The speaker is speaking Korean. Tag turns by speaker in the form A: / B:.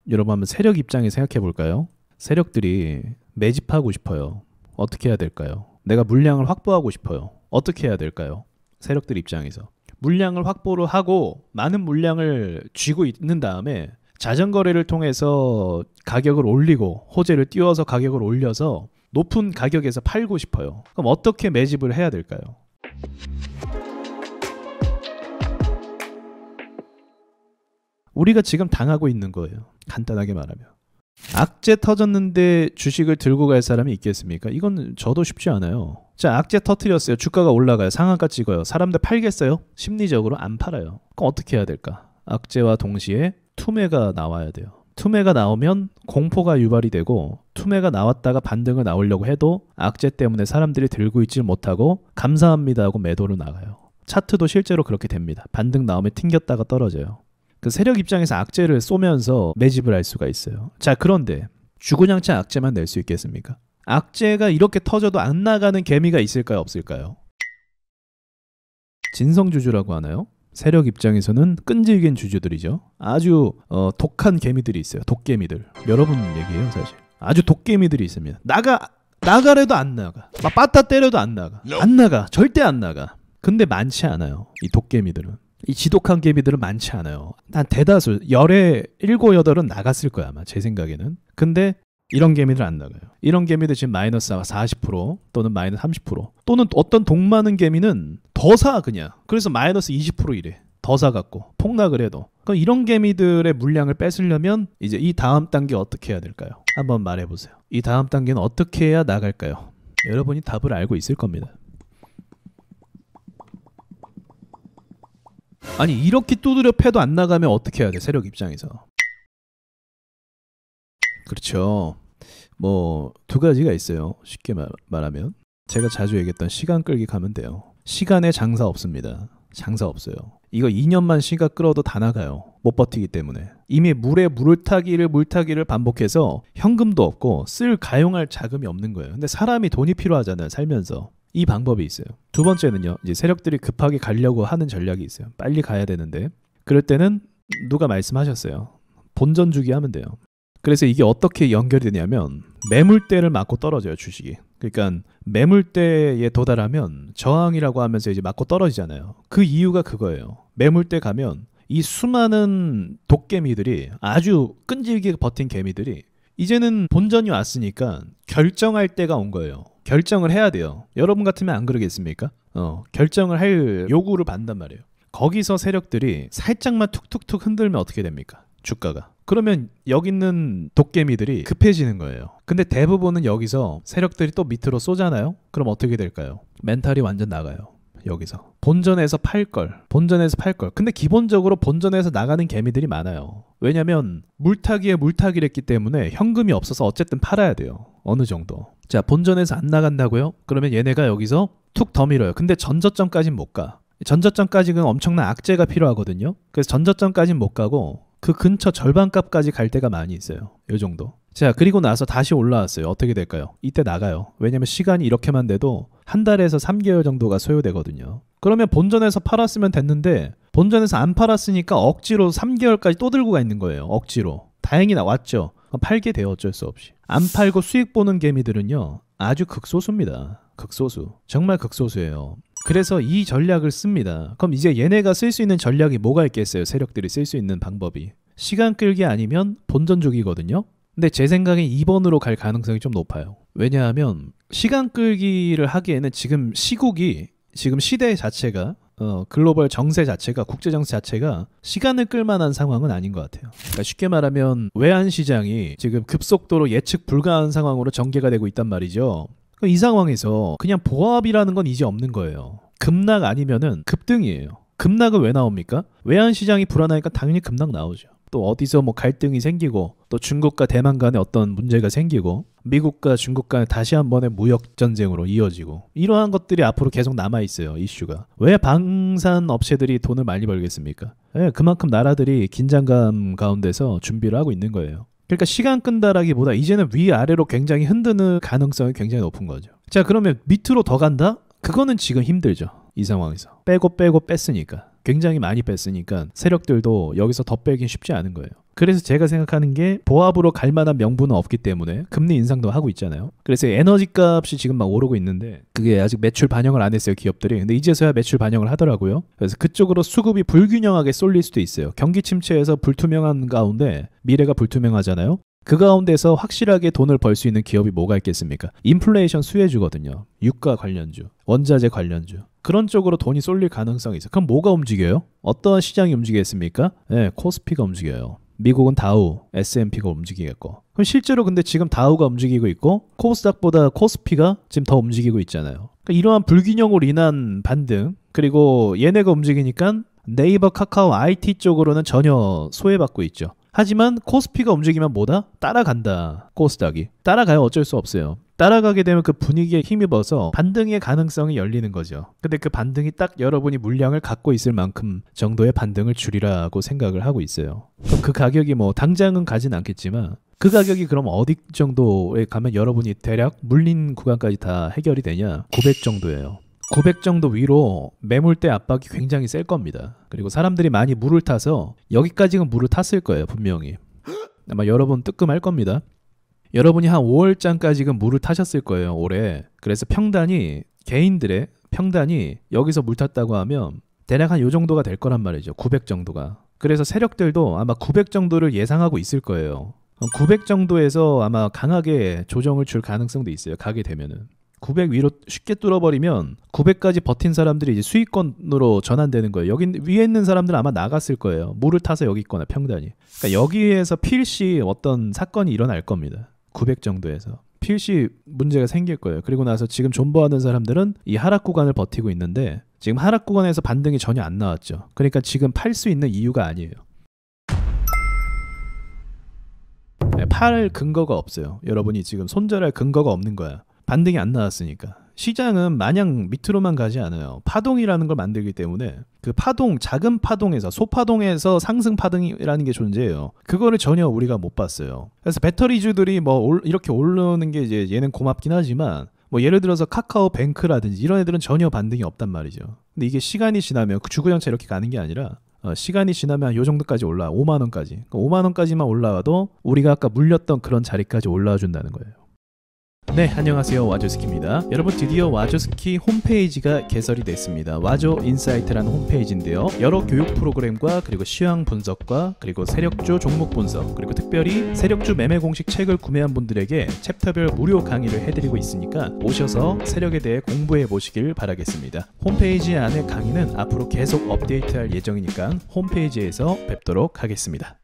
A: 여러분 한번 세력 입장에 생각해 볼까요? 세력들이 매집하고 싶어요. 어떻게 해야 될까요? 내가 물량을 확보하고 싶어요. 어떻게 해야 될까요? 세력들 입장에서 물량을 확보를 하고 많은 물량을 쥐고 있는 다음에 자전거래를 통해서 가격을 올리고 호재를 띄워서 가격을 올려서 높은 가격에서 팔고 싶어요. 그럼 어떻게 매집을 해야 될까요? 우리가 지금 당하고 있는 거예요. 간단하게 말하면. 악재 터졌는데 주식을 들고 갈 사람이 있겠습니까? 이건 저도 쉽지 않아요. 자, 악재 터뜨렸어요. 주가가 올라가요. 상한가 찍어요. 사람들 팔겠어요? 심리적으로 안 팔아요. 그럼 어떻게 해야 될까? 악재와 동시에 투매가 나와야 돼요. 투매가 나오면 공포가 유발이 되고, 투매가 나왔다가 반등을 나오려고 해도 악재 때문에 사람들이 들고 있질 못하고 감사합니다 하고 매도로 나가요. 차트도 실제로 그렇게 됩니다. 반등 나오면 튕겼다가 떨어져요. 그 세력 입장에서 악재를 쏘면서 매집을 할 수가 있어요. 자, 그런데 주구장창 악재만 낼 수 있겠습니까? 악재가 이렇게 터져도 안 나가는 개미가 있을까요, 없을까요? 진성주주라고 하나요? 세력 입장에서는 끈질긴 주주들이죠. 아주 독한 개미들이 있어요. 독개미들. 여러분 얘기예요, 사실. 아주 독개미들이 있습니다. 나가래도 안 나가. 막 빠따 때려도 안 나가. 안 나가. 절대 안 나가. 근데 많지 않아요. 이 독개미들은. 이 지독한 개미들은 많지 않아요. 한 대다수, 열에 7, 8은 나갔을 거야, 아마 제 생각에는. 근데 이런 개미들 안 나가요. 이런 개미들 지금 마이너스 40% 또는 마이너스 30% 또는 어떤 돈 많은 개미는 더 사 그냥. 그래서 마이너스 20% 이래. 더 사갖고 폭락을 해도. 그럼 이런 개미들의 물량을 뺏으려면 이제 이 다음 단계 어떻게 해야 될까요? 한번 말해보세요. 이 다음 단계는 어떻게 해야 나갈까요? 여러분이 답을 알고 있을 겁니다. 아니, 이렇게 두드려 패도 안 나가면 어떻게 해야 돼? 세력 입장에서. 그렇죠. 뭐 두 가지가 있어요. 쉽게 말하면 제가 자주 얘기했던 시간 끌기 가면 돼요. 시간에 장사 없습니다. 장사 없어요. 이거 2년만 시간 끌어도 다 나가요. 못 버티기 때문에. 이미 물에 물타기를 반복해서 현금도 없고 가용할 자금이 없는 거예요. 근데 사람이 돈이 필요하잖아요, 살면서. 이 방법이 있어요. 두 번째는요, 이제 세력들이 급하게 가려고 하는 전략이 있어요. 빨리 가야 되는데 그럴 때는 누가 말씀하셨어요. 본전 주기 하면 돼요. 그래서 이게 어떻게 연결이 되냐면 매물대를 맞고 떨어져요, 주식이. 그러니까 매물대에 도달하면 저항이라고 하면서 이제 맞고 떨어지잖아요. 그 이유가 그거예요. 매물대 가면 이 수많은 독개미들이, 아주 끈질기게 버틴 개미들이 이제는 본전이 왔으니까 결정할 때가 온 거예요. 결정을 해야 돼요. 여러분 같으면 안 그러겠습니까? 결정을 할 요구를 받는단 말이에요. 거기서 세력들이 살짝만 툭툭툭 흔들면 어떻게 됩니까? 주가가. 그러면 여기 있는 독개미들이 급해지는 거예요. 근데 대부분은 여기서 세력들이 또 밑으로 쏘잖아요? 그럼 어떻게 될까요? 멘탈이 완전 나가요. 여기서. 본전에서 팔 걸. 근데 기본적으로 본전에서 나가는 개미들이 많아요. 왜냐면 물타기에 물타기를 했기 때문에 현금이 없어서 어쨌든 팔아야 돼요. 어느 정도. 자, 본전에서 안 나간다고요? 그러면 얘네가 여기서 툭 더 밀어요. 근데 전저점까지는 못 가. 전저점까지는 엄청난 악재가 필요하거든요. 그래서 전저점까지는 못 가고 그 근처 절반값까지 갈 때가 많이 있어요. 요 정도. 자, 그리고 나서 다시 올라왔어요. 어떻게 될까요? 이때 나가요. 왜냐면 시간이 이렇게만 돼도 한 달에서 3개월 정도가 소요되거든요. 그러면 본전에서 팔았으면 됐는데 본전에서 안 팔았으니까 억지로 3개월까지 또 들고 가 있는 거예요. 억지로. 다행히 나왔죠. 팔게 돼요. 어쩔 수 없이. 안 팔고 수익 보는 개미들은요, 아주 극소수입니다. 극소수. 정말 극소수예요. 그래서 이 전략을 씁니다. 그럼 이제 얘네가 쓸 수 있는 전략이 뭐가 있겠어요? 세력들이 쓸 수 있는 방법이. 시간 끌기 아니면 본전 주기거든요. 근데 제 생각엔 2번으로 갈 가능성이 좀 높아요. 왜냐하면 시간 끌기를 하기에는 지금 시국이, 지금 시대 자체가, 글로벌 정세 자체가, 국제 정세 자체가 시간을 끌만한 상황은 아닌 것 같아요. 그러니까 쉽게 말하면 외환 시장이 지금 급속도로 예측 불가한 상황으로 전개가 되고 있단 말이죠. 이 상황에서 그냥 보합이라는 건 이제 없는 거예요. 급락 아니면은 급등이에요. 급락은 왜 나옵니까? 외환 시장이 불안하니까 당연히 급락 나오죠. 또 어디서 뭐 갈등이 생기고, 또 중국과 대만 간에 어떤 문제가 생기고, 미국과 중국 간에 다시 한 번의 무역 전쟁으로 이어지고, 이러한 것들이 앞으로 계속 남아 있어요. 이슈가. 왜 방산 업체들이 돈을 많이 벌겠습니까? 그만큼 나라들이 긴장감 가운데서 준비를 하고 있는 거예요. 그러니까 시간 끈다라기보다 이제는 위아래로 굉장히 흔드는 가능성이 굉장히 높은 거죠. 자, 그러면 밑으로 더 간다? 그거는 지금 힘들죠. 이 상황에서. 빼고 뺐으니까. 굉장히 많이 뺐으니까 세력들도 여기서 더 빼긴 쉽지 않은 거예요. 그래서 제가 생각하는 게 보합으로 갈 만한 명분은 없기 때문에 금리 인상도 하고 있잖아요. 그래서 에너지 값이 지금 막 오르고 있는데 그게 아직 매출 반영을 안 했어요, 기업들이. 근데 이제서야 매출 반영을 하더라고요. 그래서 그쪽으로 수급이 불균형하게 쏠릴 수도 있어요. 경기 침체에서 불투명한 가운데 미래가 불투명하잖아요. 그 가운데서 확실하게 돈을 벌 수 있는 기업이 뭐가 있겠습니까? 인플레이션 수혜주거든요. 유가 관련주, 원자재 관련주. 그런 쪽으로 돈이 쏠릴 가능성이 있어요. 그럼 뭐가 움직여요? 어떤 시장이 움직이겠습니까? 네, 코스피가 움직여요. 미국은 다우, S&P가 움직이겠고. 그럼 실제로 근데 지금 다우가 움직이고 있고 코스닥보다 코스피가 지금 더 움직이고 있잖아요. 그러니까 이러한 불균형으로 인한 반등, 그리고 얘네가 움직이니까 네이버, 카카오, IT 쪽으로는 전혀 소외받고 있죠. 하지만 코스피가 움직이면 뭐다? 따라간다. 코스닥이. 따라가요. 어쩔 수 없어요. 따라가게 되면 그 분위기에 힘입어서 반등의 가능성이 열리는 거죠. 근데 그 반등이 딱 여러분이 물량을 갖고 있을 만큼 정도의 반등을 줄이라고 생각을 하고 있어요. 그럼 그 가격이 뭐 당장은 가진 않겠지만 그 가격이 그럼 어디 정도에 가면 여러분이 대략 물린 구간까지 다 해결이 되냐? 900 정도예요. 900 정도 위로 매물대 압박이 굉장히 셀 겁니다. 그리고 사람들이 많이 물을 타서 여기까지는 물을 탔을 거예요. 분명히. 아마 여러분 뜨끔할 겁니다. 여러분이 한 5월장까지는 물을 타셨을 거예요. 올해. 그래서 평단이 개인들의 평단이 여기서 물 탔다고 하면 대략 한 요 정도가 될 거란 말이죠. 900 정도가. 그래서 세력들도 아마 900 정도를 예상하고 있을 거예요. 900 정도에서 아마 강하게 조정을 줄 가능성도 있어요. 가게 되면은. 900 위로 쉽게 뚫어버리면 900까지 버틴 사람들이 이제 수익권으로 전환되는 거예요. 여기 위에 있는 사람들은 아마 나갔을 거예요. 물을 타서 여기 있거나 평단이. 그러니까 여기에서 필시 어떤 사건이 일어날 겁니다. 900 정도에서. 필시 문제가 생길 거예요. 그리고 나서 지금 존버하는 사람들은 이 하락 구간을 버티고 있는데 지금 하락 구간에서 반등이 전혀 안 나왔죠. 그러니까 지금 팔 수 있는 이유가 아니에요. 팔 근거가 없어요. 여러분이 지금 손절할 근거가 없는 거야. 반등이 안 나왔으니까. 시장은 마냥 밑으로만 가지 않아요. 파동이라는 걸 만들기 때문에 그 파동, 작은 파동에서 소파동에서 상승 파동이라는 게 존재해요. 그거를 전혀 우리가 못 봤어요. 그래서 배터리주들이 뭐 이렇게 오르는 게 이제 얘는 고맙긴 하지만 뭐 예를 들어서 카카오뱅크라든지 이런 애들은 전혀 반등이 없단 말이죠. 근데 이게 시간이 지나면 그 주구장창 이렇게 가는 게 아니라 시간이 지나면 요 정도까지 올라와. 5만 원까지. 그러니까 5만 원까지만 올라와도 우리가 아까 물렸던 그런 자리까지 올라와 준다는 거예요. 네, 안녕하세요. 와조스키입니다. 여러분, 드디어 와조스키 홈페이지가 개설이 됐습니다. 와조 인사이트라는 홈페이지인데요. 여러 교육 프로그램과 그리고 시황 분석과 그리고 세력주 종목 분석, 그리고 특별히 세력주 매매 공식 책을 구매한 분들에게 챕터별 무료 강의를 해드리고 있으니까 오셔서 세력에 대해 공부해 보시길 바라겠습니다. 홈페이지 안에 강의는 앞으로 계속 업데이트할 예정이니까 홈페이지에서 뵙도록 하겠습니다.